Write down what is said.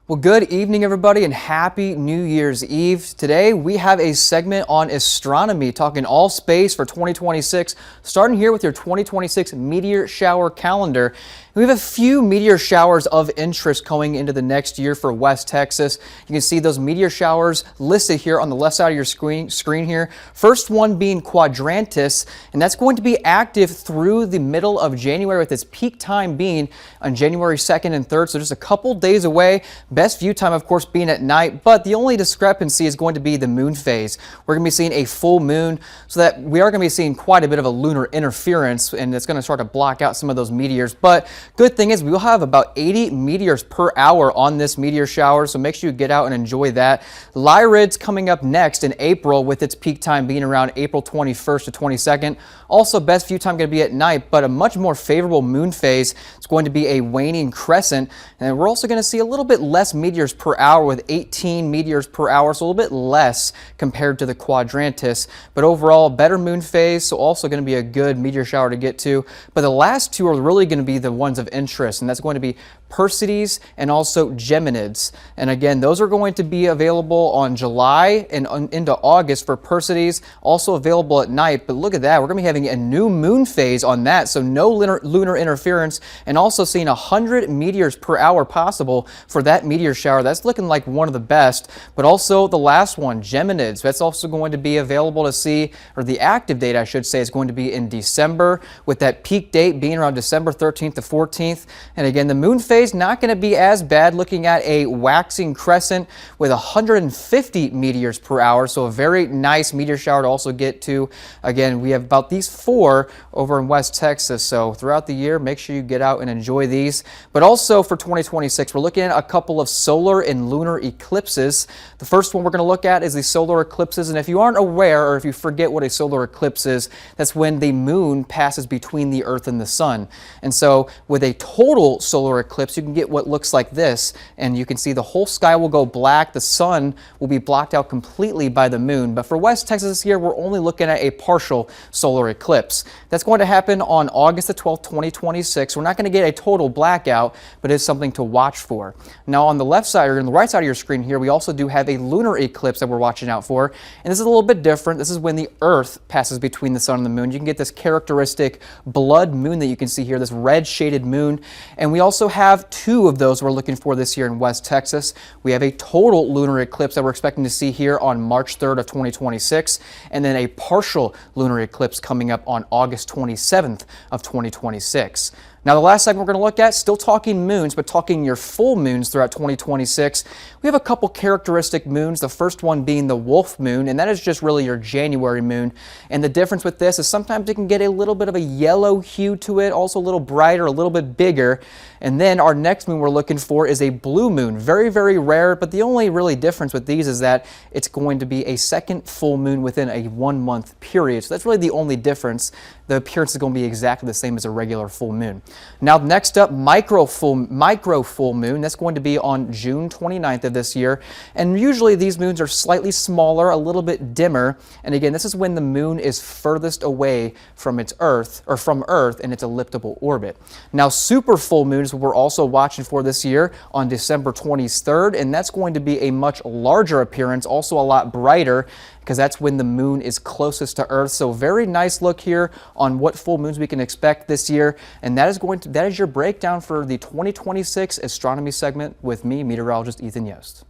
Well, good evening, everybody, and happy New Year's Eve. Today, we have a segment on astronomy, talking all space for 2026, starting here with your 2026 meteor shower calendar. We have a few meteor showers of interest going into the next year for West Texas. You can see those meteor showers listed here on the left side of your screen here. First one being Quadrantis, and that's going to be active through the middle of January, with its peak time being on January 2nd and 3rd, so just a couple days away. Best view time, of course, being at night, but the only discrepancy is going to be the moon phase. We're going to be seeing a full moon, so that we are going to be seeing quite a bit of a lunar interference, and it's going to start to block out some of those meteors. But good thing is we will have about 80 meteors per hour on this meteor shower, so make sure you get out and enjoy that. Lyrid's coming up next in April, with its peak time being around April 21st to 22nd. Also, best view time going to be at night, but a much more favorable moon phase. It's going to be a waning crescent, and we're also going to see a little bit less meteors per hour, with 18 meteors per hour, so a little bit less compared to the Quadrantis. But overall, better moon phase, so also going to be a good meteor shower to get to. But the last two are really going to be the ones of interest, and that's going to be Perseids and also Geminids. And again, those are going to be available on July and into August for Perseids, also available at night. But look at that, we're going to be having a new moon phase on that, so no lunar interference, and also seeing 100 meteors per hour possible for that meteor shower. That's looking like one of the best. But also the last one, Geminids, that's also going to be available to see, or the active date I should say, is going to be in December, with that peak date being around December 13th to 14th. And again, the moon phase not going to be as bad, looking at a waxing crescent with 150 meteors per hour, so a very nice meteor shower to also get to. Again, we have about these 4 over in West Texas, so throughout the year, make sure you get out and enjoy these. But also for 2026, we're looking at a couple of solar and lunar eclipses. The first one we're going to look at is the solar eclipses, and if you aren't aware, or if you forget what a solar eclipse is, that's when the moon passes between the Earth and the sun. And so with a total solar eclipse, you can get what looks like this, and you can see the whole sky will go black. The sun will be blocked out completely by the moon. But for West Texas this year, we're only looking at a partial solar eclipse. That's going to happen on August the 12th, 2026. We're not going to get a total blackout, but it's something to watch for. Now on the left side, or on the right side of your screen here, we also do have a lunar eclipse that we're watching out for. And this is a little bit different. This is when the Earth passes between the sun and the moon. You can get this characteristic blood moon that you can see here, this red shaded moon. And we also have 2 of those we're looking for this year in West Texas. We have a total lunar eclipse that we're expecting to see here on March 3rd of 2026, and then a partial lunar eclipse coming up on August 27th of 2026. Now, the last segment we're going to look at, still talking moons, but talking your full moons throughout 2026. We have a couple characteristic moons, the first one being the wolf moon, and that is just really your January moon. And the difference with this is sometimes it can get a little bit of a yellow hue to it, also a little brighter, a little bit bigger. And then our next moon we're looking for is a blue moon. Very, very rare, but the only really difference with these is that it's going to be a second full moon within a 1-month period. So that's really the only difference. The appearance is going to be exactly the same as a regular full moon. Now, next up, micro full moon. That's going to be on June 29th of this year. And usually these moons are slightly smaller, a little bit dimmer. And again, this is when the moon is furthest away from its Earth, or from Earth in its elliptical orbit. Now, super full moon is what we're also watching for this year on December 23rd. And that's going to be a much larger appearance, also a lot brighter, because that's when the moon is closest to Earth. So very nice look here on what full moons we can expect this year. And that is your breakdown for the 2026 astronomy segment with me, meteorologist Ethan Yost.